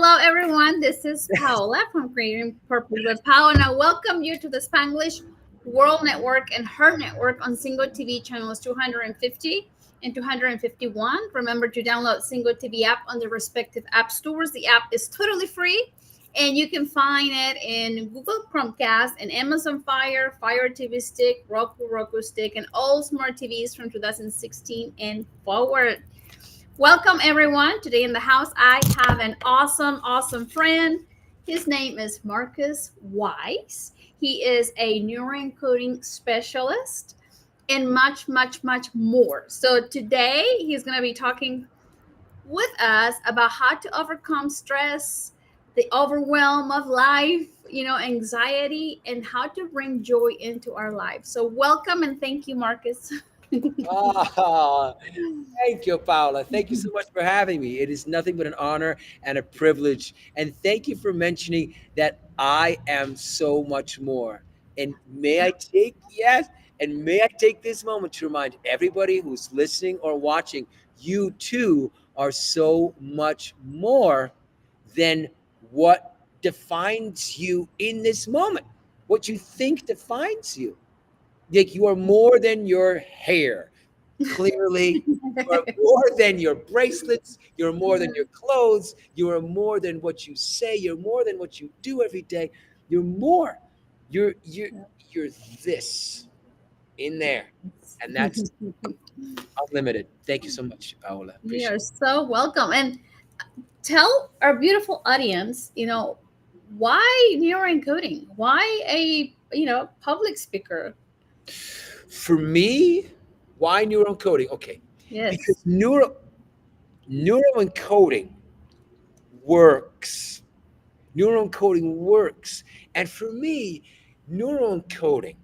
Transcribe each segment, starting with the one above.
Hello, everyone. This is Paola from Creating Purpose with Paola, and I welcome you to the Spanglish World Network and Her Network on Single TV channels 250 and 251. Remember to download Single TV app on the respective app stores. The app is totally free, and you can find it in Google Chromecast and Amazon Fire TV Stick, Roku Stick, and all smart TVs from 2016 and forward. Welcome, everyone. Today in the house, I have an awesome friend. His name is Marcus Weiss. He is a neuroencoding specialist and much more. So today he's going to be talking with us about how to overcome stress, the overwhelm of life, anxiety, and how to bring joy into our life. So welcome and thank you, Marcus. Ah, thank you, Paola. Thank you so much for having me. It is nothing but an honor and a privilege. And thank you for mentioning that I am so much more. And may I take this moment to remind everybody who's listening or watching, you too are so much more than what defines you in this moment, what you think defines you. Like you are more than your hair. Clearly, you are more than your bracelets. You're more than your clothes. You are more than what you say. You're more than what you do every day. You're more. You're you're this in there, and that's unlimited. Thank you so much, Paola. You are Appreciate so welcome. And tell our beautiful audience, why neuroencoding? Why a, public speaker? it. For me, why neuroencoding? Okay, because Yes. neuroencoding works. Neuroencoding works. And for me, neuroencoding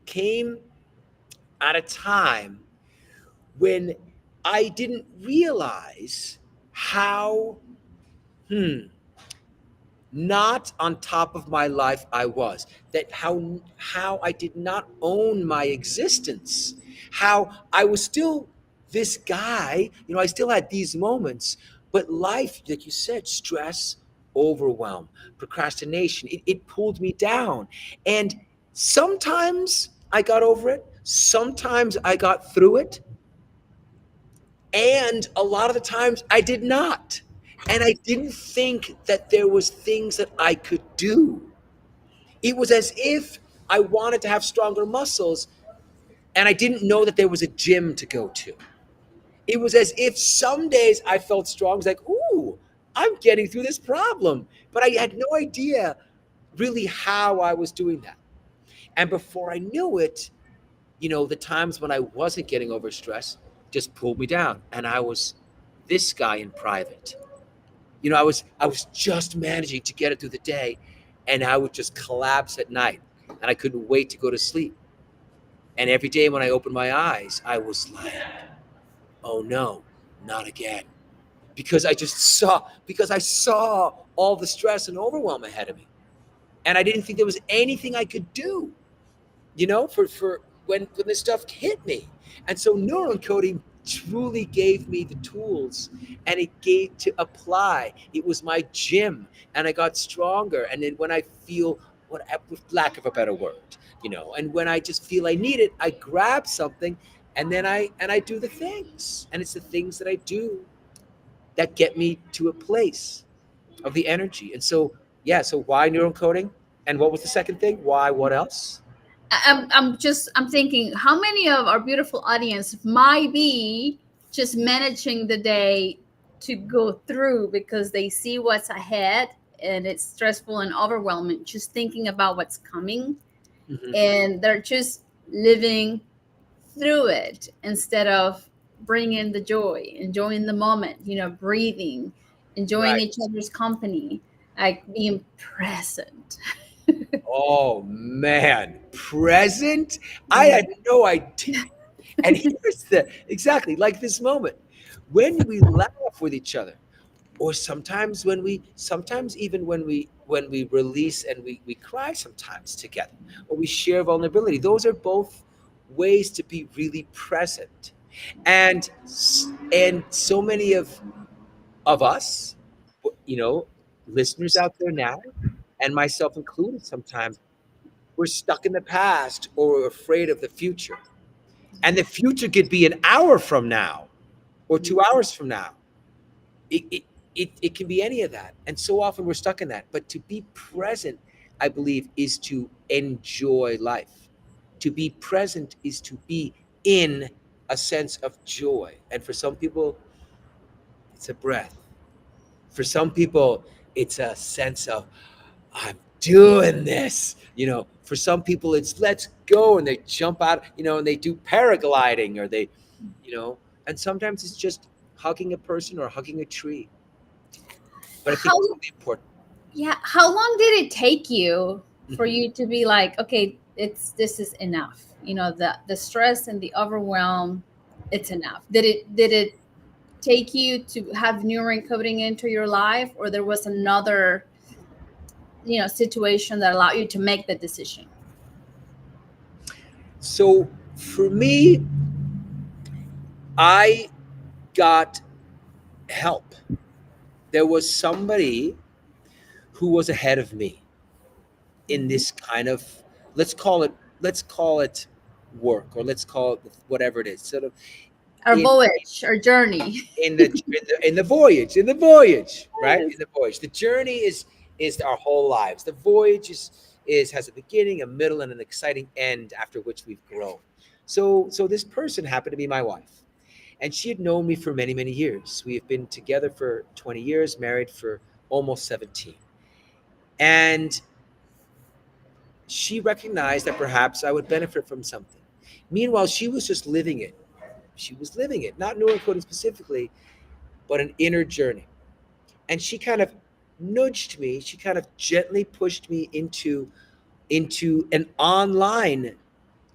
came at a time when I didn't realize how not on top of my life I was, that how I did not own my existence, how I was still this guy, I still had these moments, but life, like you said, stress, overwhelm, procrastination, it pulled me down. And sometimes I got over it, sometimes I got through it, and a lot of the times I did not. And I didn't think that there was things that I could do. It was as if I wanted to have stronger muscles and I didn't know that there was a gym to go to. It was as if some days I felt strong. It was like, ooh, I'm getting through this problem. But I had no idea really how I was doing that. And before I knew it, the times when I wasn't getting over stress just pulled me down. And I was this guy in private. I was just managing to get it through the day, and I would just collapse at night, and I couldn't wait to go to sleep. And every day when I opened my eyes, I was like, "Oh no, not again!" Because I saw all the stress and overwhelm ahead of me, and I didn't think there was anything I could do. For when this stuff hit me. And so neuroencoding truly gave me the tools and it gave to apply. It was my gym and I got stronger. And then when I feel what with lack of a better word, and when I just feel I need it, I grab something and then I do the things. And it's the things that I do that get me to a place of the energy. And so yeah, so why neuroencoding? And what was the second thing? Why what else? I'm thinking how many of our beautiful audience might be just managing the day to go through because they see what's ahead and it's stressful and overwhelming just thinking about what's coming, Mhm. and they're just living through it instead of bringing the joy, enjoying the moment, breathing, enjoying Right. each other's company, like being present. Oh man, present? I Yeah. had no idea. And here's the exactly like this moment when we laugh with each other, or sometimes even when we release and we cry sometimes together, or we share vulnerability. Those are both ways to be really present. And so many of us, you know, listeners out there now, and myself included sometimes, we're stuck in the past or we're afraid of the future. And the future could be an hour from now or 2 hours from now. It, it, it can be any of that. And so often we're stuck in that. But to be present, I believe, is to enjoy life. To be present is to be in a sense of joy. And for some people, it's a breath. For some people, it's a sense of, I'm doing this. For some people, it's let's go and they jump out, and they do paragliding or you know, and sometimes it's just hugging a person or hugging a tree. But I think How it's really important. Yeah, how long did it take you for Mhm. you to be like, okay, this is enough? The stress and the overwhelm, it's enough. Did it take you to have neuron coding into your life, or there was another, situation that allowed you to make the decision? So for me, I got help. There was somebody who was ahead of me in Mhm. this kind of, let's call it work, or let's call it whatever it is, sort of Our in voyage, our journey. in the voyage, right? Yes. In the voyage, the journey is our whole lives. The voyage is has a beginning, a middle, and an exciting end after which we've grown. So this person happened to be my wife, and she had known me for many many years. We have been together for 20 years, married for almost 17, and she recognized that perhaps I would benefit from something. Meanwhile, she was just living it. She was living it, not neurocoding specifically, but an inner journey. And she kind of nudged me. She kind of gently pushed me into an online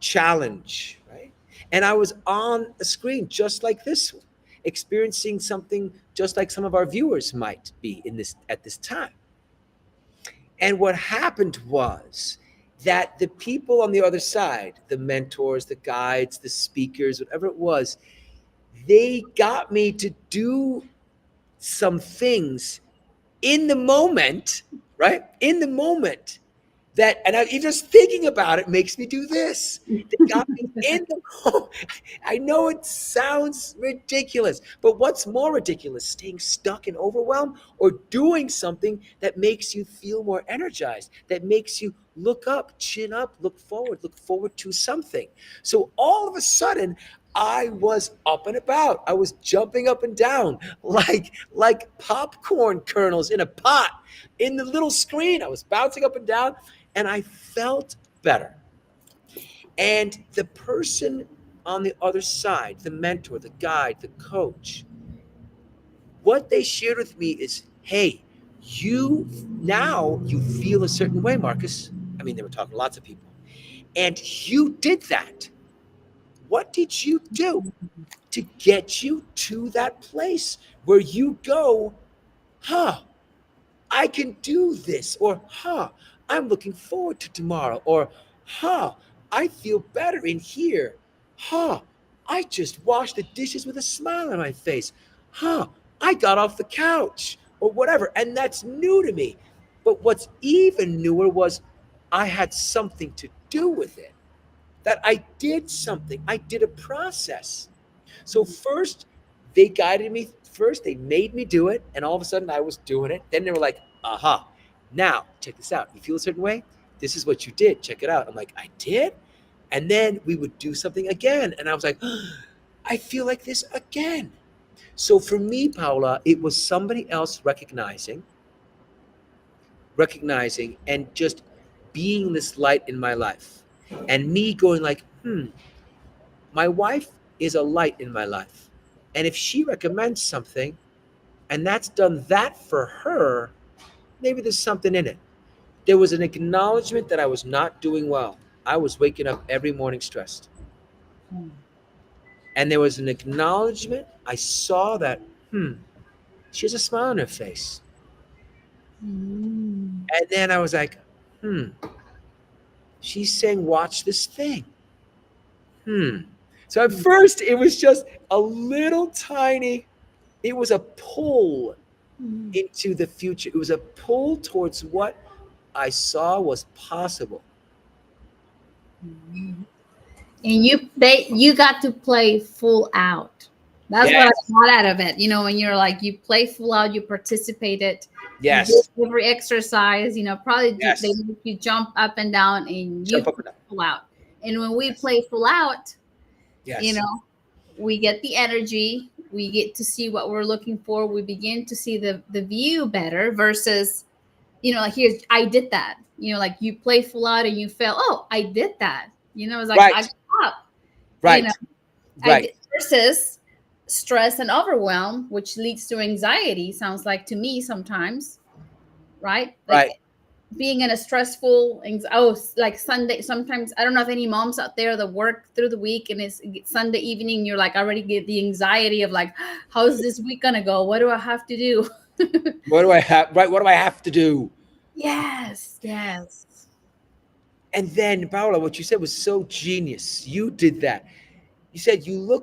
challenge, right? And I was on a screen just like this one, experiencing something just like some of our viewers might be in this at this time. And what happened was that the people on the other side, the mentors, the guides, the speakers, whatever it was, they got me to do some things in the moment, right? In the moment that, and even just thinking about it makes me do this. They got me in the moment. I know it sounds ridiculous, but what's more ridiculous, staying stuck in overwhelm or doing something that makes you feel more energized, that makes you look up, chin up, look forward to something. So all of a sudden, I was up and about. I was jumping up and down like popcorn kernels in a pot in the little screen. I was bouncing up and down, and I felt better. And the person on the other side, the mentor, the guide, the coach, what they shared with me is, hey, you feel a certain way, Marcus. I mean, they were talking to lots of people, and you did that. What did you do to get you to that place where you go, huh, I can do this, or I'm looking forward to tomorrow, or I feel better in here, huh, I just washed the dishes with a smile on my face, huh, I got off the couch, or whatever. And that's new to me. But what's even newer was I had something to do with it, that I did something, I did a process. So first, they guided me. First, they made me do it, and all of a sudden, I was doing it. Then they were like, "Aha! Now check this out. You feel a certain way. This is what you did. Check it out." I'm like, "I did," and then we would do something again, and I was like, "I feel like this again." So for me, Paola, it was somebody else recognizing, and just being this light in my life, and me going like, my wife is a light in my life. And if she recommends something and that's done that for her, maybe there's something in it. There was an acknowledgement that I was not doing well. I was waking up every morning stressed. And there was an acknowledgement. I saw that, she has a smile on her face. Mm. And then I was like, hmm, she's saying, watch this thing. Hmm. So at first, it was just a little tiny, it was a pull. Mm. into the future. It was a pull towards what I saw was possible. Mm. And you got to play full out. That's what I Yes. got out of it. When you're like you play full out, you participated, you did Yes. every exercise. Probably they Yes. make you jump up and down, and you Jump up play and down. full out. And when we Yes. play full out, you Yes. know, we get the energy. We get to see what we're looking for. We begin to see the view better versus like here's I did that. Like you play full out and you feel, oh, I did that. It's like I Right. got up. You know, Right. I Right. did versus stress and overwhelm, which leads to anxiety. Sounds like to me sometimes, right? Like Right. being in a stressful, like Sunday. Sometimes I don't know if any moms out there that work through the week and it's Sunday evening. You're like already get the anxiety of like, how's this week gonna go? What do I have to do? What do I have? Right. What do I have to do? Yes, yes. And then, Paola, what you said was so genius. You did that. You said you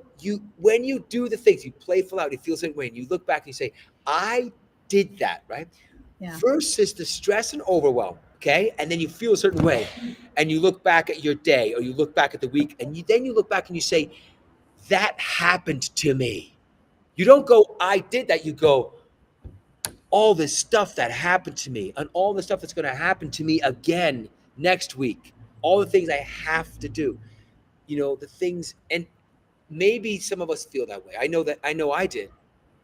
when you do the things, you play full out, you feel a certain way, and you look back and you say, I did that, right? Yeah. Versus the stress and overwhelm, okay? And then you feel a certain way, and you look back at your day or you look back at the week, and then you look back and you say, that happened to me. You don't go, I did that. You go, all this stuff that happened to me and all the stuff that's going to happen to me again next week, all the things I have to do, the things, and maybe some of us feel that way. I know I did.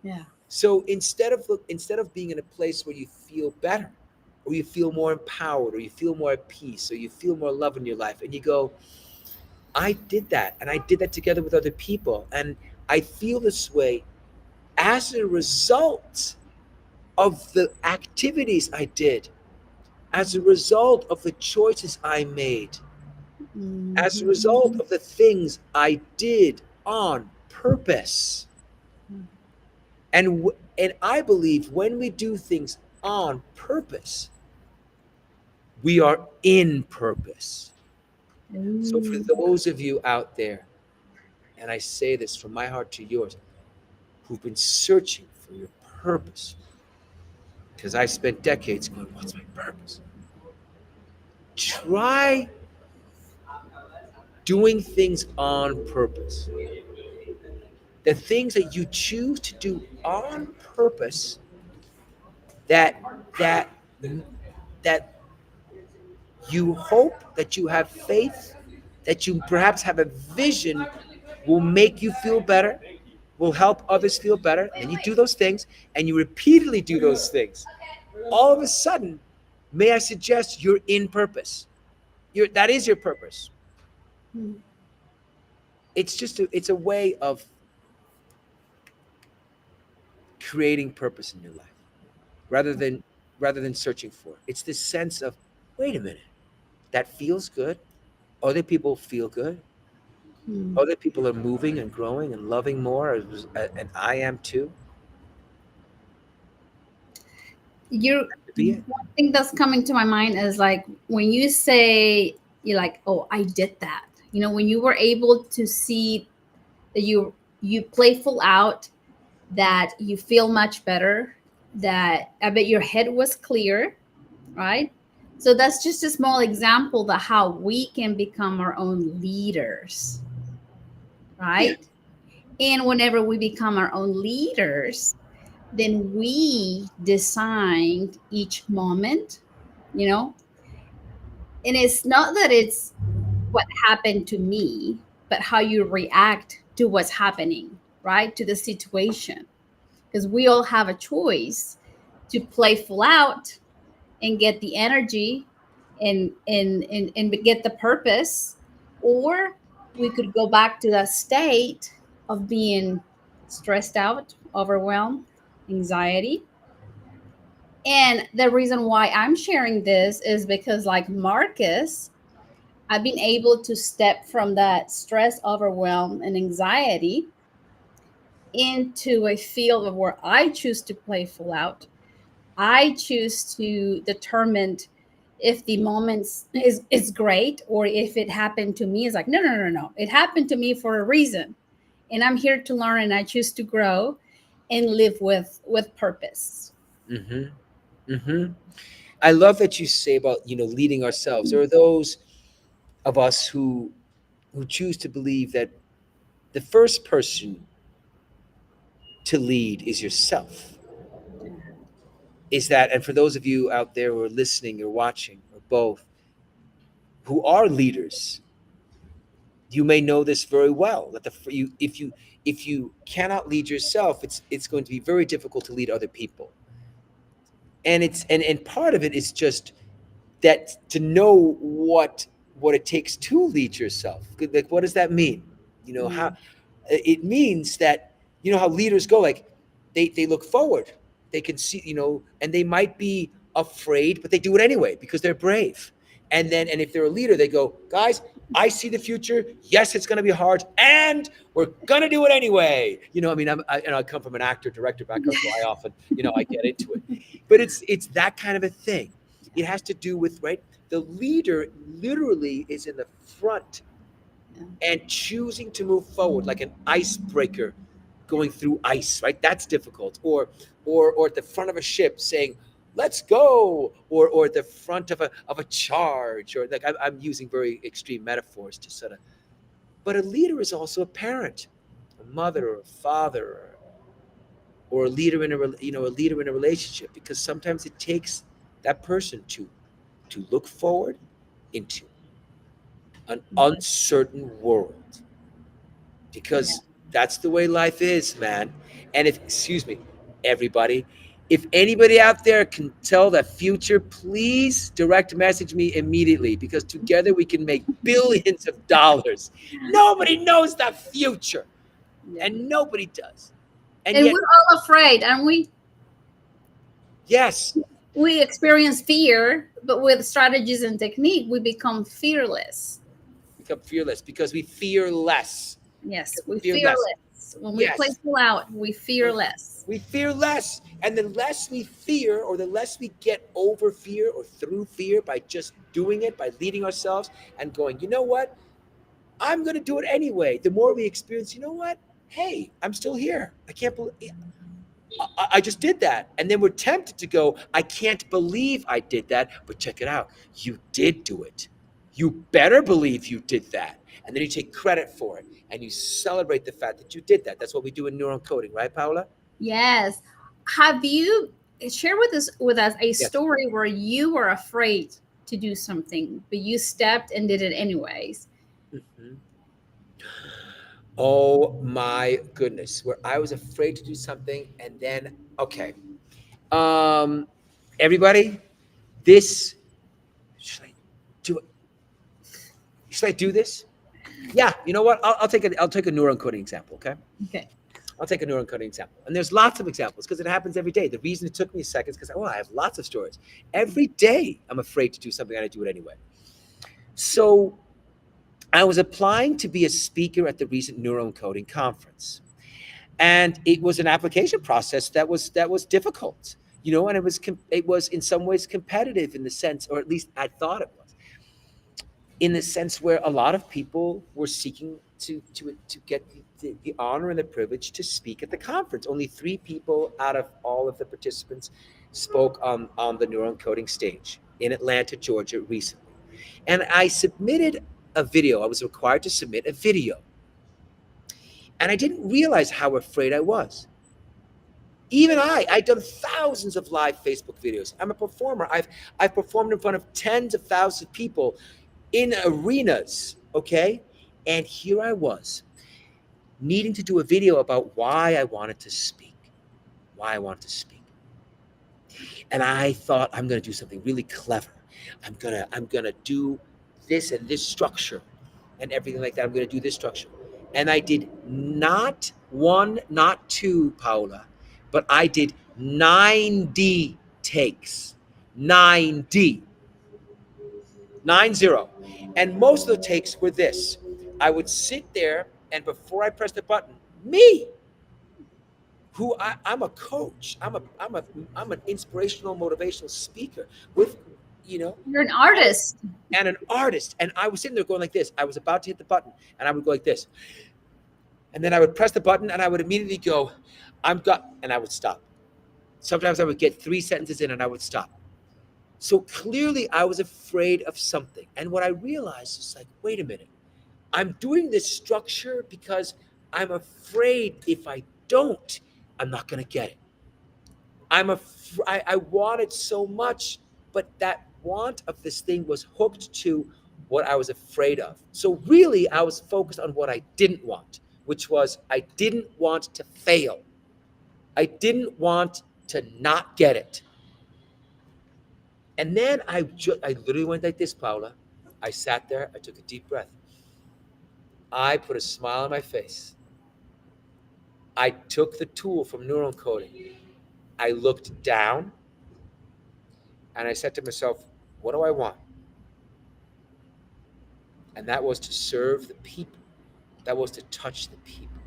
Yeah. So instead of being in a place where you feel better, or you feel more empowered, or you feel more at peace, or you feel more love in your life, and you go, I did that, and I did that together with other people, and I feel this way as a result of the activities I did, as a result of the choices I made, as a result Mhm. of the things I did on purpose. And I believe when we do things on purpose, we are in purpose. So for Ooh. those of you out there, and I say this from my heart to yours, who've been searching for your purpose, because I spent decades going, what's my purpose? Try doing things on purpose. The things that you choose to do on purpose, that that that you hope, that you have faith, that you perhaps have a vision, will make you feel better, will help others feel better. And you do those things and you repeatedly do those things. All of a sudden, may I suggest you're in purpose. That is your purpose. It's a way of creating purpose in your life rather than searching for it. It's this sense of, wait a minute, that feels good. Other people feel good. Hmm. Other people are moving and growing and loving more, and I am too. You Be it. One thing that's coming to my mind is like when you say you're like, oh, I did that. When you were able to see that you play full out, that you feel much better, that I bet your head was clear, right? So that's just a small example that how we can become our own leaders, Yeah. right? And whenever we become our own leaders, then we designed each moment, you know, and it's not that it's what happened to me, but how you react to what's happening, right? To the situation. Because we all have a choice to play full out and get the energy and get the purpose, or we could go back to that state of being stressed out, overwhelmed, anxiety. And the reason why I'm sharing this is because, like Marcus, I've been able to step from that stress, overwhelm, and anxiety into a field of where I choose to play full out. I choose to determine if the moment is great, or if it happened to me is like, no, no, no, no. It happened to me for a reason. And I'm here to learn, and I choose to grow and live with purpose. Mm-hmm. Mm-hmm. I love that you say about leading ourselves. There are those of us who choose to believe that the first person to lead is yourself. Is that, and for those of you out there who are listening or watching or both, who are leaders, you may know this very well. That if you cannot lead yourself, it's going to be very difficult to lead other people. And and part of it is just that, to know what it takes to lead yourself. Like, what does that mean? How Mm, it means that, how leaders go, like, they look forward, they can see, and they might be afraid, but they do it anyway because they're brave. And if they're a leader, they go, guys, I see the future. Yes, it's going to be hard, and we're going to do it anyway. I mean, I come from an actor director background, so I often, I get into it. But it's that kind of a thing. It has to do with, right, the leader literally is in the front yeah. and choosing to move forward like an icebreaker going through ice, right? That's difficult. Or at the front of a ship saying, let's go, or at the front of a charge, or like, I'm using very extreme metaphors to sort of. But a leader is also a parent, a mother, or a father, or a leader in a leader in a relationship, because sometimes it takes that person to look forward into an uncertain world, Yeah. because that's the way life is, man. And if, excuse me, everybody, if anybody out there can tell the future, please direct message me immediately, because together we can make billions of dollars. Nobody knows the future, Yeah. and nobody does. And And yet, we're all afraid, and yes, we experience fear, but with strategies and technique, we become fearless. become fearless because we fear less. Yes, Because we we fear fear less. less. When we play Yes. full out, we fear less. We fear less. And the less we fear, or the less we get over fear or through fear by just doing it, by leading ourselves and going, you know what? I'm going to do it anyway. The more we experience, you know what? Hey, I'm still here. I can't believe I just did that. And then we're tempted to go, I can't believe I did that. But check it out. You did do it. You better believe you did that. And then you take credit for it and you celebrate the fact that you did that. That's what we do in neural coding, right, Paola? Yes. Have you share with us a Yes. story where you were afraid to do something, but you stepped and did it anyways? Mhm. Oh my goodness, where I was afraid to do something, and then, okay. Um Everybody, this should I do it? Should I do this? Yeah, you know what? I'll take a neuron coding example, okay? Okay. I'll take a neuron coding example. And there's lots of examples because it happens every day. The reason it took me a second is because, I have lots of stories. Every day I'm afraid to do something and I do it anyway. So I was applying to be a speaker at the recent neuron coding conference. And it was an application process that was difficult, and it was in some ways competitive, in the sense, or at least I thought it was, in the sense where a lot of people were seeking to get the honor and the privilege to speak at the conference. Only 3 people out of all of the participants spoke on the neuron coding stage in Atlanta, Georgia, recently. And I submitted a video. I was required to submit a video, and I didn't realize how afraid I was. Even I've done thousands of live Facebook videos. I'm a performer. I've performed in front of tens of thousands of people in arenas, okay? And here I was, needing to do a video about why I wanted to speak. Why I wanted to speak. And I thought, I'm going to do something really clever. I'm going to do this and this structure and everything like that. I'm going to do this structure. And I did not one, not two, Paola, but I did 90 takes. 90. 90. And most of the takes were this. I would sit there, and before I press the button, me, who I'm a coach. I'm an inspirational, motivational speaker with, you know, You're an all, artist. and an artist. And I was sitting there going like this. I was about to hit the button, and I would go like this. And then I would press the button, and I would immediately go, I'm got, and I would stop. Sometimes I would get 3 sentences in and I would stop. So clearly I was afraid of something. And what I realized is like, wait a minute, I'm doing this structure because I'm afraid if I don't, I'm not going to get it. I wanted so much, but that want of this thing was hooked to what I was afraid of. So really, I was focused on what I didn't want, which was I didn't want to fail. I didn't want to not get it. And then I literally went like this, Paula. I sat there, I took a deep breath. I put a smile on my face. I took the tool from neural coding. I looked down and I said to myself, what do I want? And that was to serve the people. That was to touch the people.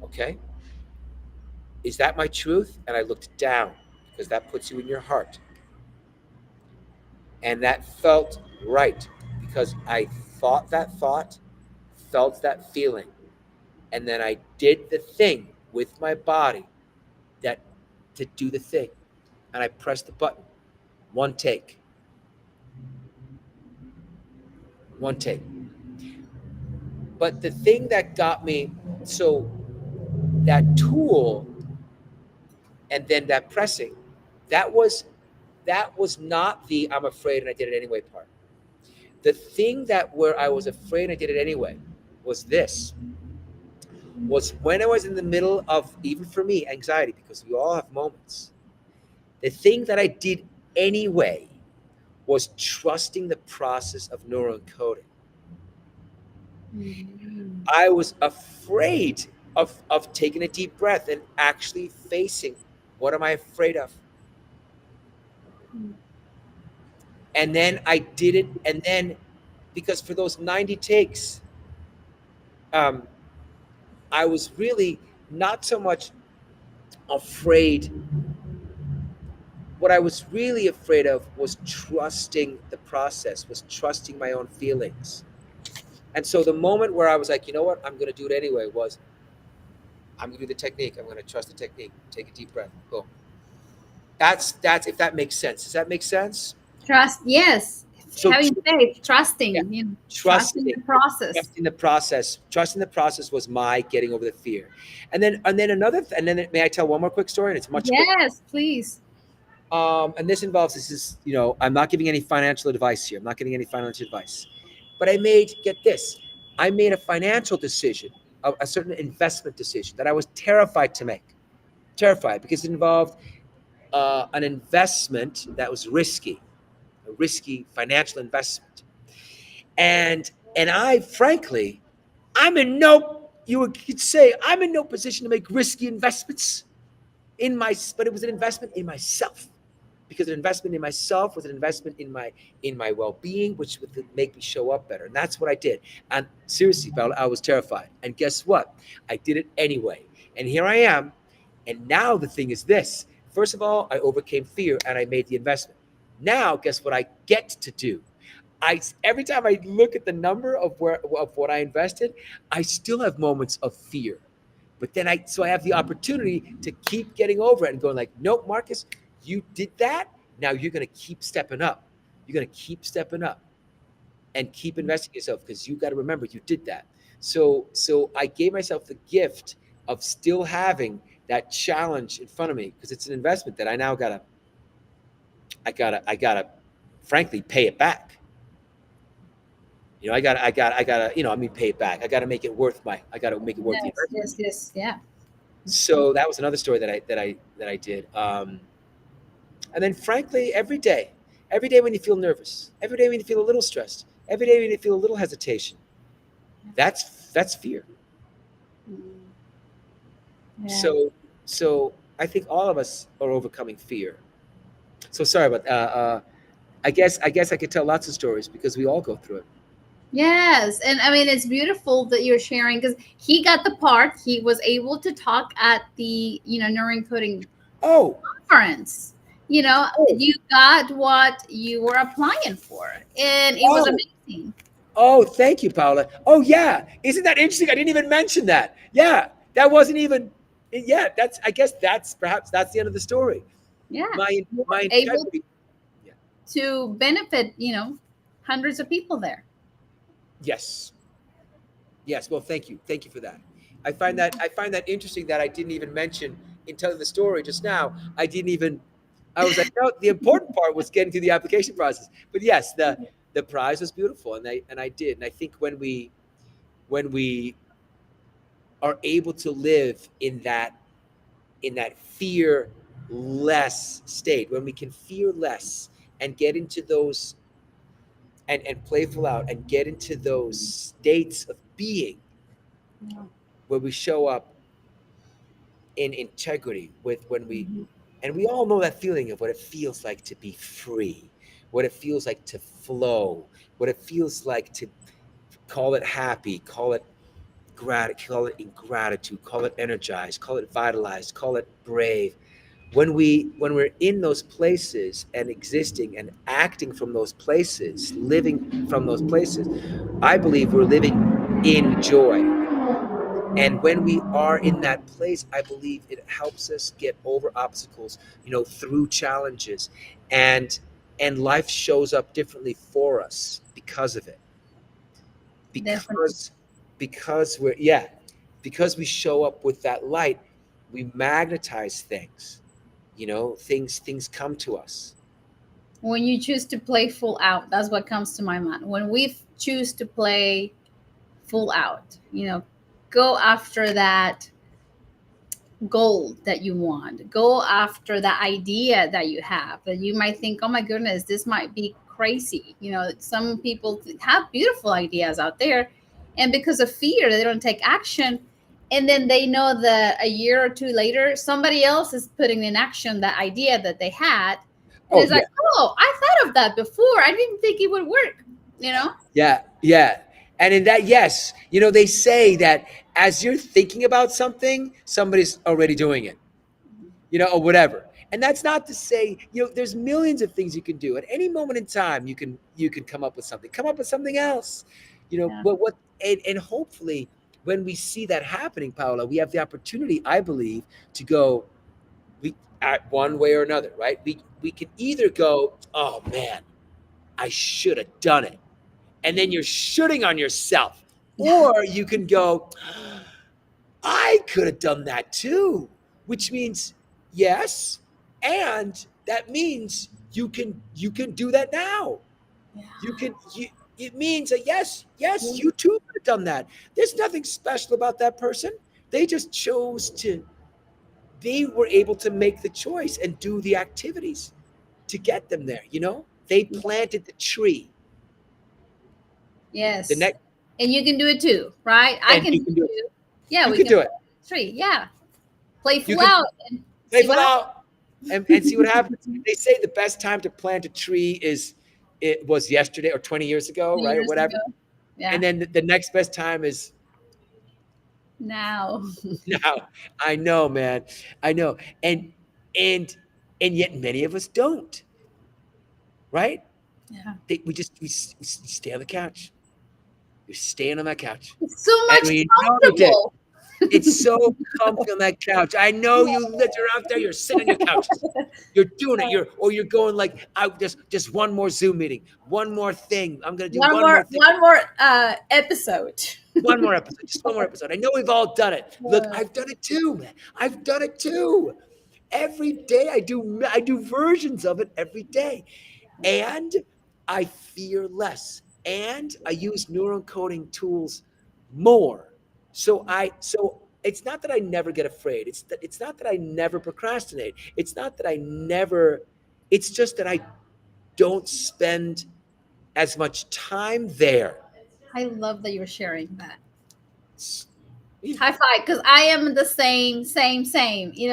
Okay? Is that my truth? And I looked down because that puts you in your heart. And that felt right because I thought that thought, felt that feeling, and then I did the thing with my body that to do the thing. And I pressed the button. One take. One take. But the thing that got me, so that tool and then that pressing, that was not the I'm afraid and I did it anyway part. The thing that where I was afraid and I did it anyway was this. Was when I was in the middle of, even for me, anxiety, because we all have moments. The thing that I did anyway was trusting the process of neural encoding. I was afraid of taking a deep breath and actually facing what am I afraid of. And then I did it. And then, because for those 90 takes, I was really not so much afraid. What I was really afraid of was trusting the process, was trusting my own feelings. And so the moment where I was like, you know what, I'm going to do it anyway, was I'm going to do the technique. I'm going to trust the technique. Take a deep breath. Boom. That's if that makes sense. Does that make sense? Trust, yes. So Having faith, yeah, trusting, trusting the process. trusting the process. Trusting the process was my getting over the fear. And then another, and then may I tell one more quick story? And it's much quicker. Yes, please. And this is, I'm not giving any financial advice here. I'm not getting any financial advice. But get this, I made a financial decision, a certain investment decision that I was terrified to make. Terrified because it involved an investment that was risky, a risky financial investment. And I, frankly, you could say, I'm in no position to make risky investments but it was an investment in myself. Because an investment in myself was an investment in my well-being, which would make me show up better. And that's what I did. And seriously, Paola, I was terrified. And guess what? I did it anyway. And here I am. And now the thing is this. First of all, I overcame fear and I made the investment. Now, guess what I get to do? Every time I look at the number of what I invested, I still have moments of fear. But then I have the opportunity to keep getting over it and going like, nope, Marcus, you did that. Now you're going to keep stepping up. You're going to keep stepping up and keep investing in yourself because you got to remember you did that. So I gave myself the gift of still having that challenge in front of me because it's an investment that I now I gotta frankly pay it back. I gotta, pay it back. I gotta make it worth I gotta make it worth the investment. Yes, yeah. So that was another story that I did. And then frankly, every day when you feel nervous, every day when you feel a little stressed, every day when you feel a little hesitation, that's fear. Yeah. So I think all of us are overcoming fear. So sorry about I guess I could tell lots of stories because we all go through it. Yes, and I mean it's beautiful that you're sharing because he got the part. He was able to talk at the neuroencoding Oh, conference. You got what you were applying for, and it was amazing. Oh, thank you, Paola. Oh, yeah. Isn't that interesting? I didn't even mention that. Yeah, that wasn't even. Yeah, that's, I guess that's perhaps that's the end of the story. Yeah, My you're able integrity. Yeah. to benefit, hundreds of people there. Yes. Yes. Well, thank you for that. I find that interesting that I didn't even mention in telling the story just now. I didn't even. I was like, no. The important part was getting through the application process. But yes, the prize was beautiful, and I did. And I think when we are able to live in that fear less state, when we can fear less and get into those and playful out and get into those states of being Yeah. where we show up in integrity with when we Mhm. and we all know that feeling of what it feels like to be free, what it feels like to flow, what it feels like to call it happy, call it ingratitude, call it energized, call it vitalized, call it brave. When we're in those places and existing and acting from those places, living from those places, I believe we're living in joy. And when we are in that place, I believe it helps us get over obstacles, through challenges, and life shows up differently for us because of it. Definitely. Because we're yeah, because we show up with that light, we magnetize things. Things come to us. When you choose to play full out, that's what comes to my mind. When we choose to play full out, go after that goal that you want, go after the idea that you have, that you might think, oh my goodness, this might be crazy. Some people have beautiful ideas out there, and because of fear they don't take action, and then they know that a year or two later somebody else is putting in action that idea that they had, and Oh it's yeah. like, oh, I thought of that before, I didn't think it would work you know Yeah, yeah. And in that, yes, they say that as you're thinking about something, somebody's already doing it, or whatever. And that's not to say, there's millions of things you can do. At any moment in time, you can come up with something else. Yeah. But and hopefully when we see that happening, Paola, we have the opportunity, I believe, to go we at one way or another, right? We can either go, oh man, I should have done it, and then you're shooting on yourself. Or you can go, I could have done that too, which means yes, and that means you can do that now. You can you, it means that yes, you too could have done that. There's nothing special about that person. They just chose to they were able to make the choice and do the activities to get them there. They planted the tree. The Yes. next And you can do it too, right? I and can you do can it do it. too. Yeah, You we can can do it. play the tree. Yeah. You Playful can out and play see full what happens. out and see what happens. They say the best time to plant a tree is it was yesterday or 20 years ago, 20 right? Or years whatever. ago. And Yeah. then the next best time is Now. now. I know, man. I know. And and yet many of us don't, right? Yeah. We stay on the couch. We're staying on that couch. It's so And much we know we did. comfortable. It's so comfy on that couch. I know you're out there, you're sitting on your couches. You're doing it. You're going like, I just one more Zoom meeting, one more thing. I'm gonna do One one more more thing, one more episode. one more episode, just one more episode. I know we've all done it. Look, I've done it too, man. I've done it too. Every day I do versions of it every day. And I fear less. And I use neural coding tools more. So it's not that I never get afraid. It's not that I never procrastinate. It's not that I never it's just that I don't spend as much time there. I love that you're sharing that. It's- yeah. High five, because I am the same.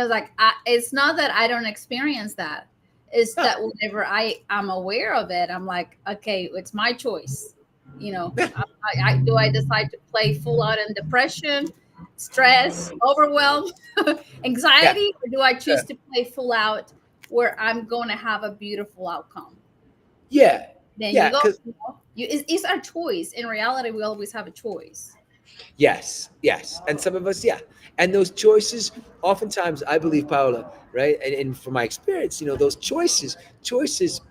Like it's not that I don't experience that. It's Huh. that whenever I'm aware of it, I'm like, okay, it's my choice. Yeah. Do I decide to play full out in depression, stress, overwhelm, Yeah. anxiety, or do I Yeah. choose to play full out where I'm going to have a beautiful outcome? Yeah. Then you Yeah. go. Because It's our choice. In reality, we always have a choice. Yes, yes. And some of us, yeah. And those choices, oftentimes, I believe, Paola, right? And from my experience, those choices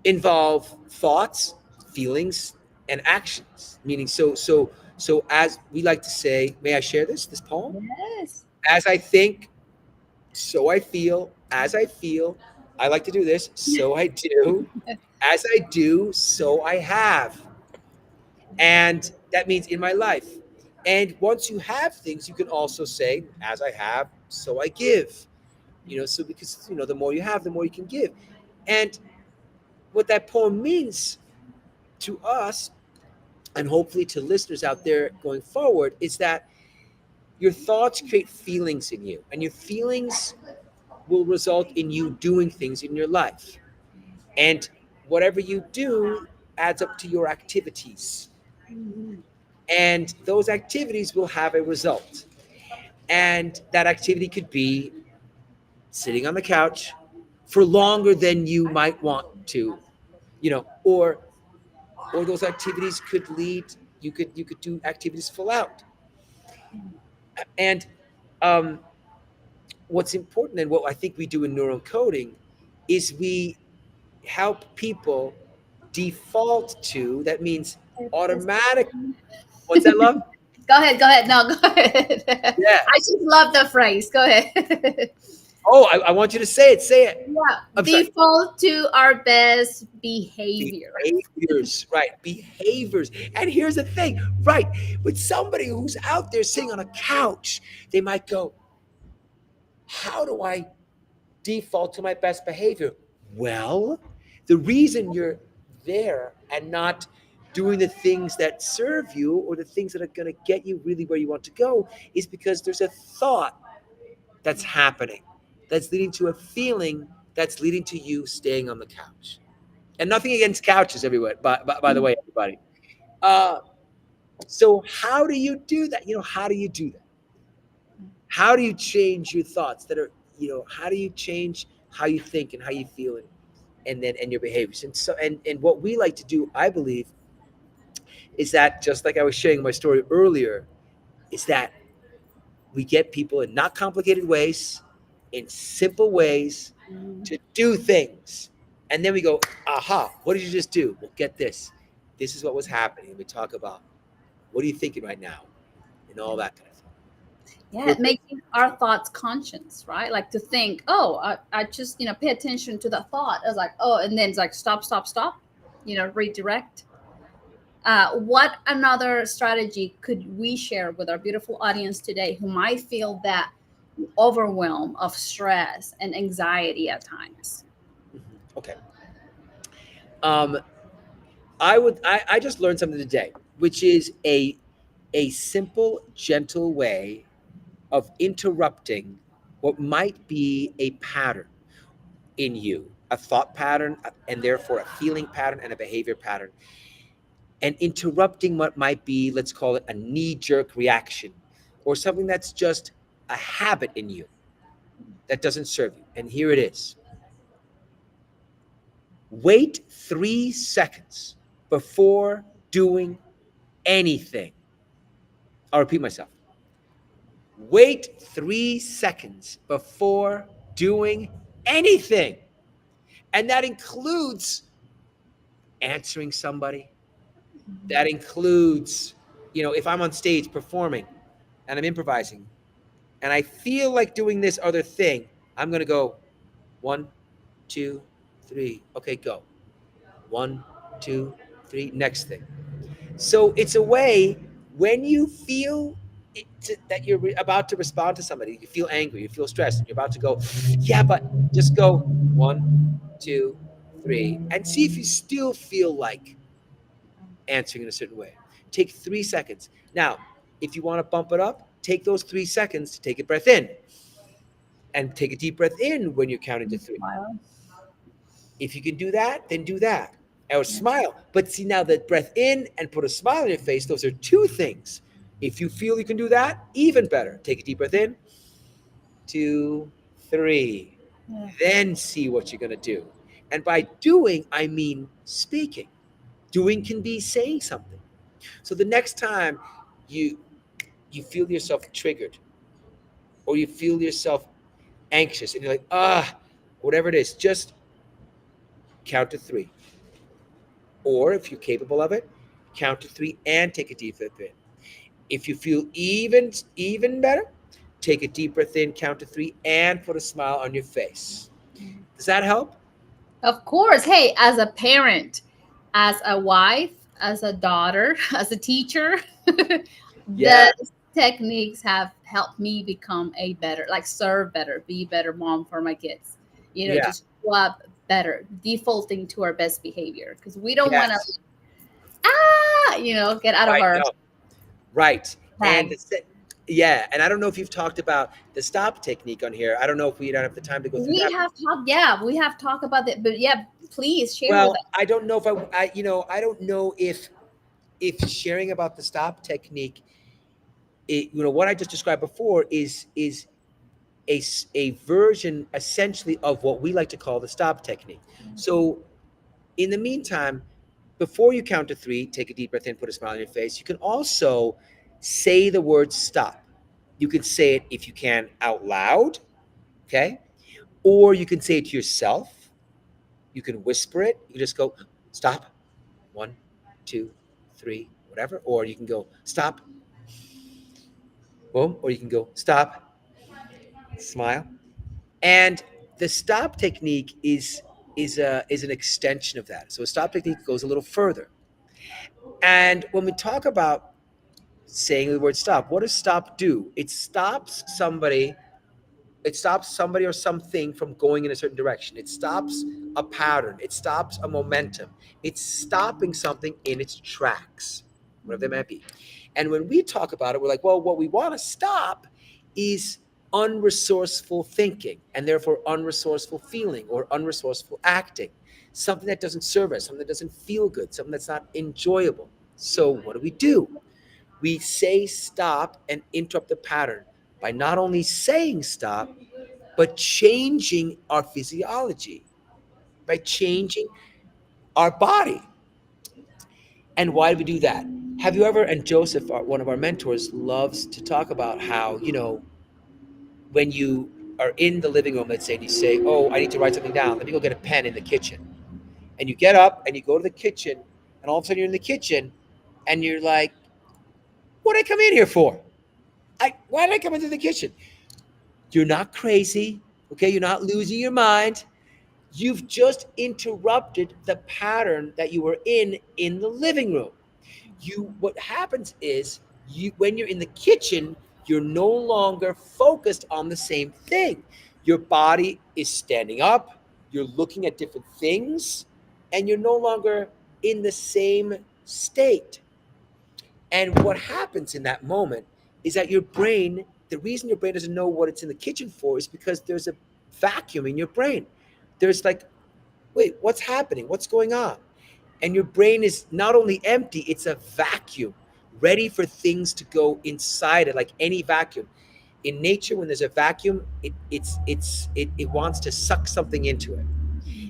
involve thoughts, feelings, and actions. Meaning, so as we like to say, may I share this poem? Yes. As I think, so I feel. As I feel, I like to do this. So I do. As I do, so I have. And that means in my life. And once you have things, you can also say, as I have, so I give. So because the more you have, the more you can give. And what that poem means to us, and hopefully to listeners out there going forward, is that your thoughts create feelings in you, and your feelings will result in you doing things in your life. And whatever you do adds up to your activities. Mhm. And those activities will have a result. And that activity could be sitting on the couch for longer than you might want to, or those activities could lead, you could do activities full out. And um, what's important, and what I think we do in neurocoding, is we help people default to, that means automatic. What's that, love? Go ahead, go ahead. No, go ahead. Yeah. I just love the phrase. Go ahead. Oh, I want you to say it. Say it. Yeah, I'm sorry. default to our best behavior. Behaviors, right? Behaviors. And here's the thing, right? With somebody who's out there sitting on a couch, they might go, how do I default to my best behavior? Well, the reason you're there and not doing the things that serve you, or the things that are going to get you really where you want to go, is because there's a thought that's happening, that's leading to a feeling, that's leading to you staying on the couch. And nothing against couches everywhere, by the way, everybody. Uh, so how do you do that? How do you do that? How do you change your thoughts that are, how do you change how you think and how you feel, and your behaviors? And so, and what we like to do, I believe, is that, just like I was sharing my story earlier, is that we get people in not complicated ways, in simple ways, to do things. And then we go, aha, what did you just do? Well, get this. This is what was happening. And we talk about, what are you thinking right now? And all that kind of thing. Yeah, Good thing. making our thoughts conscious, right? Like to think, oh, I just, pay attention to the thought. I was like, oh, and then it's like, stop, stop, stop, redirect. What another strategy could we share with our beautiful audience today who might feel that overwhelm of stress and anxiety at times? Okay. Um, I just learned something today, which is a simple, gentle way of interrupting what might be a pattern in you, a thought pattern, and therefore a feeling pattern and a behavior pattern, and interrupting what might be, let's call it, a knee jerk reaction, or something that's just a habit in you that doesn't serve you. And here it is: wait 3 seconds before doing anything. I'll repeat myself. Wait 3 seconds before doing anything. And that includes answering somebody. That includes, if I'm on stage performing and I'm improvising and I feel like doing this other thing, I'm going to go 1, 2, 3. Okay, go. 1, 2, 3. Next thing. So it's a way, when you feel that you're about to respond to somebody, you feel angry, you feel stressed, and you're about to go, yeah, but just go 1, 2, 3, and see if you still feel like answering in a certain way. Take 3 seconds. Now, if you want to bump it up, take those 3 seconds to take a breath in, and take a deep breath in when you're counting to three. Wow. If you can do that, then do that. Or smile. But see, now that breath in and put a smile on your face, those are two things. If you feel you can do that, even better. Take a deep breath in, 2, 3. Yeah. Then see what you're going to do. And by doing, I mean speaking. Doing can be saying something. So the next time you you feel yourself triggered, or you feel yourself anxious, and you're like, whatever it is, just count to three. Or if you're capable of it, count to three and take a deep breath in. If you feel even better, take a deep breath in, count to three, and put a smile on your face. Does that help? Of course. Hey, as a parent, as a wife, as a daughter, as a teacher, Yeah. the techniques have helped me become a better, like serve better, be better mom for my kids. Yeah. Just show up better, defaulting to our best behavior because we don't want to, Yes. get out of Right. our No. Right. And bag. yeah. And I don't know if you've talked about the stop technique on here. I don't know if we don't have the time to go through We that. have talked, yeah, we have talked about it, but yeah, please share with Well, us. I don't know if I don't know if sharing about the stop technique, what I just described before is a version essentially of what we like to call the stop technique. So in the meantime, before you count to three, take a deep breath in, put a smile on your face. You can also say the word stop. You can say it, if you can, out loud, okay? Or you can say it to yourself. You can whisper it. You can just go, stop, one, two, three, whatever. Or you can go, stop, boom. Or you can go, stop, smile. And the stop technique is an extension of that. So a stop technique goes a little further. And when we talk about saying the word stop, what does stop do? It stops somebody or something from going in a certain direction. It stops a pattern. It stops a momentum. It's stopping something in its tracks, whatever they might be. And when we talk about it, we're like, well, what we want to stop is unresourceful thinking, and therefore unresourceful feeling or unresourceful acting. Something that doesn't serve us, something that doesn't feel good, something that's not enjoyable. So what do? We say stop and interrupt the pattern by not only saying stop, but changing our physiology, by changing our body. And why do we do that? Have you ever, and Joseph, one of our mentors, loves to talk about how, when you are in the living room, let's say, and you say, oh, I need to write something down. Let me go get a pen in the kitchen. And you get up and you go to the kitchen, and all of a sudden you're in the kitchen, and you're like, what did I come in here for? Why did I come into the kitchen? You're not crazy, okay? You're not losing your mind. You've just interrupted the pattern that you were in the living room. What happens is, when you're in the kitchen, you're no longer focused on the same thing. Your body is standing up, you're looking at different things, and you're no longer in the same state. And what happens in that moment is that the reason your brain doesn't know what it's in the kitchen for is because there's a vacuum in your brain. There's like, wait, what's happening? What's going on? And your brain is not only empty, it's a vacuum, ready for things to go inside it, like any vacuum. In nature, when there's a vacuum, it wants to suck something into it.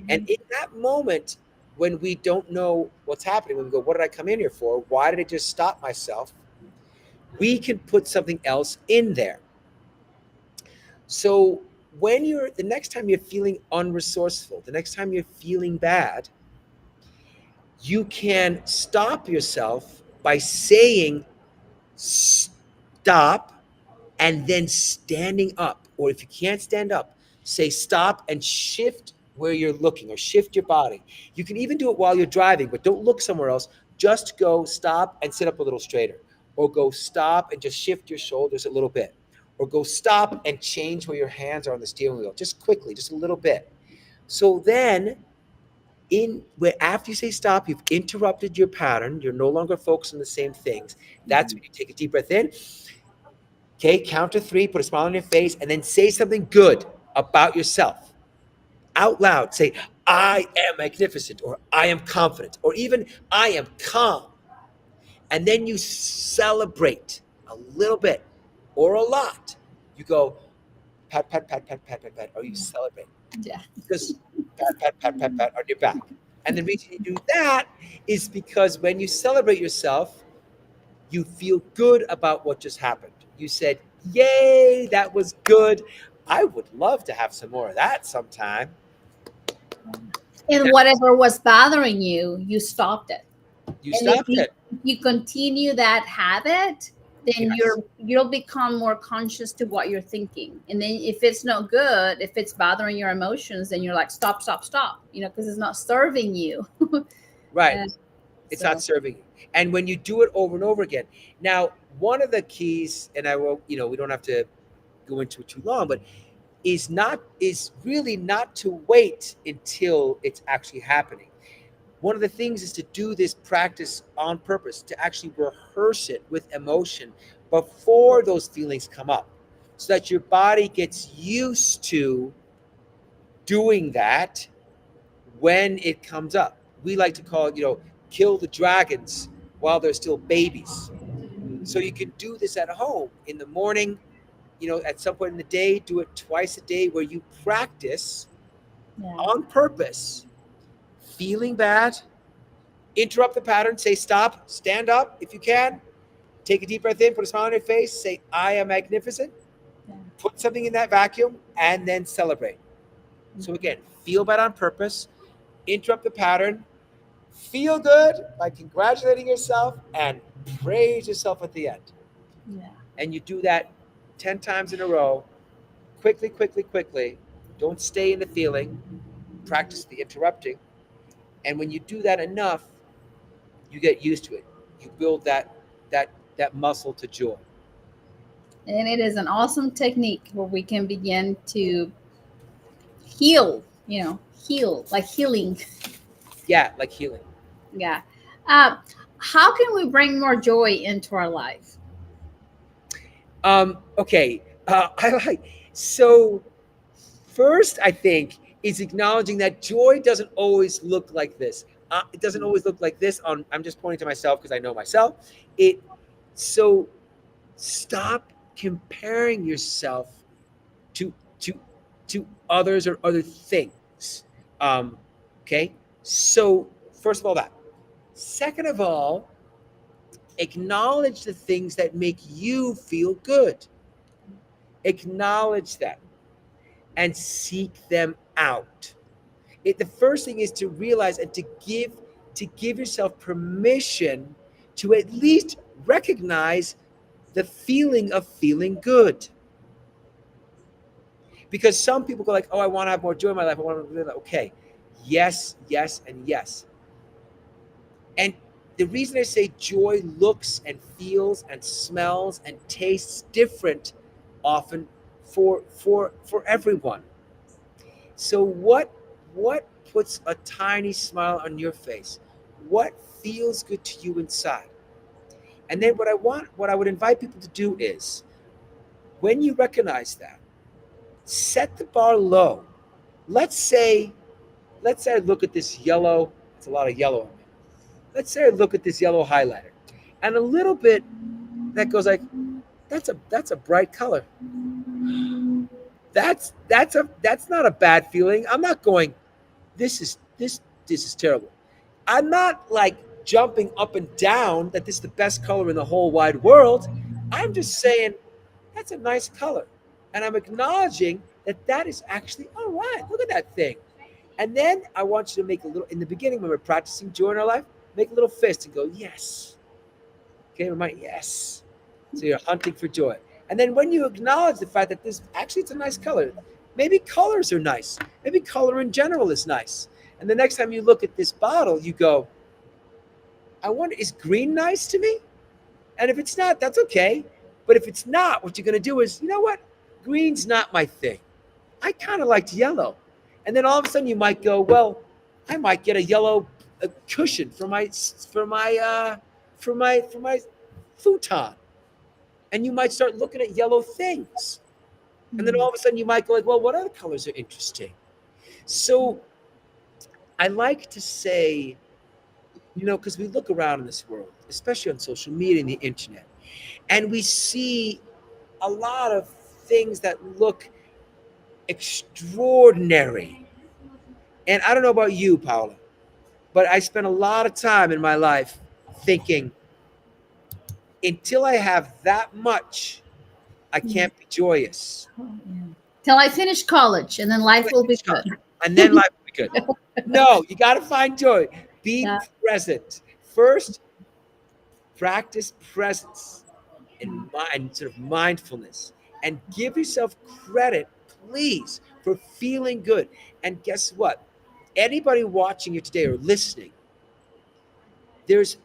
And in that moment, when we don't know what's happening, when we go, what did I come in here for? Why did I just stop myself? We can put something else in there. So the next time you're feeling unresourceful, the next time you're feeling bad, you can stop yourself by saying stop and then standing up. Or if you can't stand up, say stop and shift where you're looking, or shift your body. You can even do it while you're driving, but don't look somewhere else. Just go stop and sit up a little straighter, or go stop and just shift your shoulders a little bit, or go stop and change where your hands are on the steering wheel, just quickly, just a little bit. So then, in where after you say stop, you've interrupted your pattern, you're no longer focused on the same things. That's when you take a deep breath in. Okay, count to three, put a smile on your face, and then say something good about yourself out loud. Say, I am magnificent, or I am confident, or even I am calm. And then you celebrate a little bit or a lot. You go, pat, pat, pat, pat, pat, pat, pat, or you celebrate. Yeah. Just pat, pat, pat, pat on your back. And the reason you do that is because when you celebrate yourself, You feel good about what just happened. You said, "Yay, that was good. I would love to have some more of that sometime." And whatever was bothering you, you stopped it. You And if stopped it. you continue that habit, then Yes. you'll become more conscious to what you're thinking. And then if it's no good, if it's bothering your emotions, then you're like, stop, stop, stop, because it's not serving you. Right. And It's not so serving you. And when you do it over and over again. Now, one of the keys, and I will, we don't have to go into it too long, but is really not to wait until it's actually happening. One of the things is to do this practice on purpose, to actually rehearse it with emotion before those feelings come up, so that your body gets used to doing that when it comes up. We like to call it, kill the dragons while they're still babies. So you can do this at home in the morning, at some point in the day, do it twice a day where you practice yeah, on purpose, feeling bad, interrupt the pattern, say stop, stand up if you can, take a deep breath in, put a smile on your face, say, I am magnificent, yeah, put something in that vacuum, and then celebrate. So again, feel bad on purpose, interrupt the pattern, feel good by congratulating yourself, and praise yourself at the end. yeah. And you do that 10 times in a row, quickly, quickly, quickly. Don't stay in the feeling, practice the interrupting. And when you do that enough, you get used to it. You build that that muscle to joy. And it is an awesome technique where we can begin to heal, heal, like healing. Yeah, like healing. Yeah. Uh, how can we bring more joy into our life? Okay. I like so first I think is acknowledging that joy doesn't always look like this. It doesn't always look like this. I'm just pointing to myself because I know myself. It so stop comparing yourself to to to others or other things. Um, okay. So first of all, that. Second of all, acknowledge the things that make you feel good. Acknowledge them and seek them out. The first thing is to realize and to give yourself permission to at least recognize the feeling of feeling good. Because some people go like, "Oh, I want to have more joy in my life. I want to." Okay, yes, yes, and yes. And the reason I say joy looks and feels and smells and tastes different often for everyone. So what puts a tiny smile on your face? What feels good to you inside? And then what I would invite people to do is when you recognize that, set the bar low. Let's say let's say I look at this yellow, it's a lot of yellow on me. Let's say I look at this yellow highlighter. And a little bit that goes like, that's a bright color. That's not a bad feeling. I'm not going, this is terrible. I'm not like jumping up and down that this is the best color in the whole wide world. I'm just saying that's a nice color. And I'm acknowledging that that is actually all right. Look at that thing. And then I want you to make a little, in the beginning when we're practicing joy in our life, make a little fist and go, yes. Okay, remind, yes. So you're hunting for joy. And then when you acknowledge the fact that this actually it's a nice color, maybe colors are nice. Maybe color in general is nice. And the next time you look at this bottle, you go, I wonder, is green nice to me? And if it's not, that's okay. But if it's not, what you're going to do is, you know what? Green's not my thing. I kind of liked yellow. And then all of a sudden you might go, well, I might get a yellow cushion for my futon. And you might start looking at yellow things. And then all of a sudden you might go like, well, what other colors are interesting? So I like to say, because we look around in this world, especially on social media and the internet, and we see a lot of things that look extraordinary. And I don't know about you, Paola, but I spent a lot of time in my life thinking, Until I have that much, I Yeah. can't be joyous. Oh, yeah. Till I finish college, and then life will be good. And then life will be good. No, you got to find joy. Be Yeah. present. First, practice presence Mm. and sort of mindfulness, and give yourself credit, please, for feeling good. And guess what? Anybody watching you today or listening, there's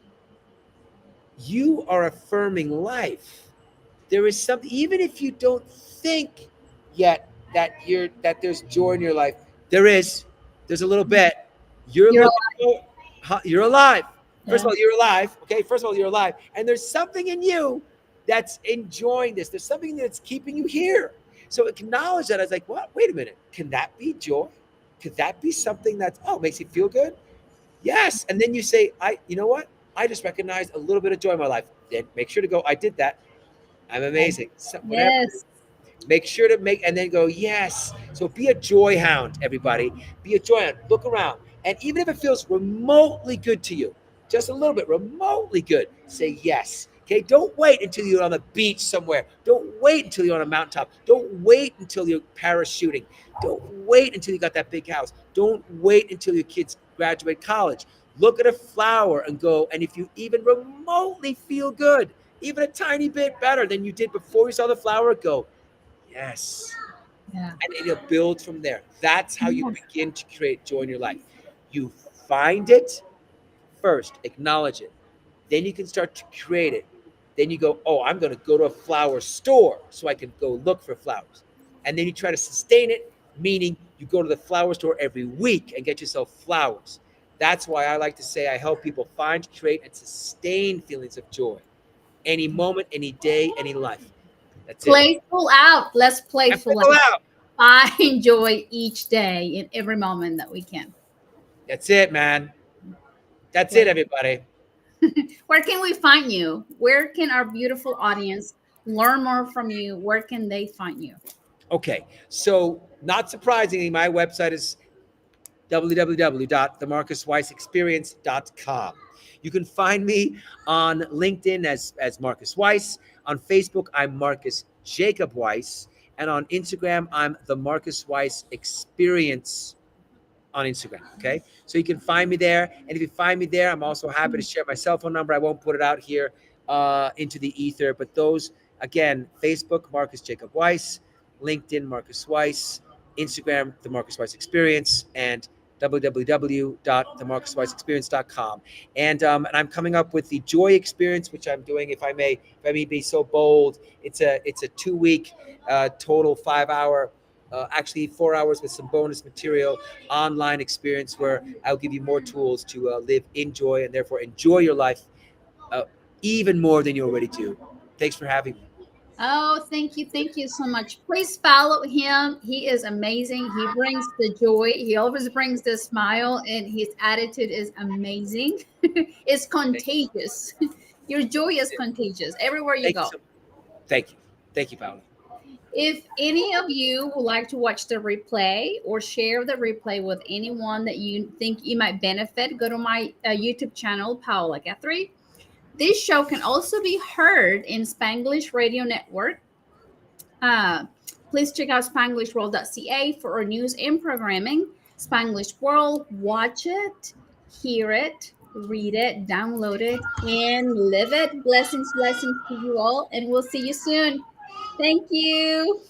you are affirming life. There is something, even if you don't think yet that there's joy in your life, there is. There's a little bit. You're You're looking for, huh, you're alive. First alive. of all, you're alive. Okay, first of all, you're alive, and there's something in you that's enjoying this. There's something that's keeping you here. So acknowledge that. As like, what? Wait a minute. Can that be joy? Could that be something that's makes you feel good? Yes. And then you say, you know what? I just recognized a little bit of joy in my life. Then make sure to go, I did that. I'm Yeah. amazing. So whatever. Yes. Make sure to make, and then go, yes. So be a joy hound, everybody. Be a joy hound. Look around. And even if it feels remotely good to you, just a little bit remotely good, say yes. Okay. Don't wait until you're on the beach somewhere. Don't wait until you're on a mountaintop. Don't wait until you're parachuting. Don't wait until you got that big house. Don't wait until your kids graduate college. Look at a flower and go, and if you even remotely feel good, even a tiny bit better than you did before you saw the flower, go, yes. Yeah. And it'll build from there. That's how you Yes. begin to create joy in your life. You find it first, acknowledge it. Then you can start to create it. Then you go, oh, I'm going to go to a flower store so I can go look for flowers. And then you try to sustain it, meaning you go to the flower store every week and get yourself flowers. That's why I like to say I help people find, create, and sustain feelings of joy any moment, any day, any life. That's it. Playful out. Let's And playful fill out. out. I enjoy each day in every moment that we can. That's it, man. That's it, Play. everybody. Where can we find you? Where can our beautiful audience learn more from you? Where can they find you? Okay, so not surprisingly, my website is www.themarcusweissexperience.com. You can find me on LinkedIn as Marcus Weiss. On Facebook, I'm Marcus Jacob Weiss. And on Instagram, I'm the Marcus Weiss Experience on Instagram. Okay. So you can find me there. And if you find me there, I'm also happy to share my cell phone number. I won't put it out here into the ether, but those, again, Facebook, Marcus Jacob Weiss, LinkedIn, Marcus Weiss, Instagram, The Marcus Weiss Experience, and www.themarcusweissexperience.com. And I'm coming up with the Joy Experience, which I'm doing, if I may be so bold. It's a 2 week total 5 hour, actually 4 hours with some bonus material online experience where I'll give you more tools to live in joy and therefore enjoy your life uh, even more than you already do. Thanks for having me. Oh, thank you. Thank you so much. Please follow him. He is amazing. He brings the joy. He always brings the smile, and his attitude is amazing. It's Thank you. contagious. Your joy is contagious everywhere you Thank you go. so much. Thank you. Thank you, Paola. If any of you would like to watch the replay or share the replay with anyone that you think you might benefit, go to my YouTube channel, Paola Guthrie. This show can also be heard in Spanglish Radio Network. Uh, please check out SpanglishWorld.ca for our news and programming. Spanglish World, watch it, hear it, read it, download it, and live it. Blessings, blessings to you all, and we'll see you soon. Thank you.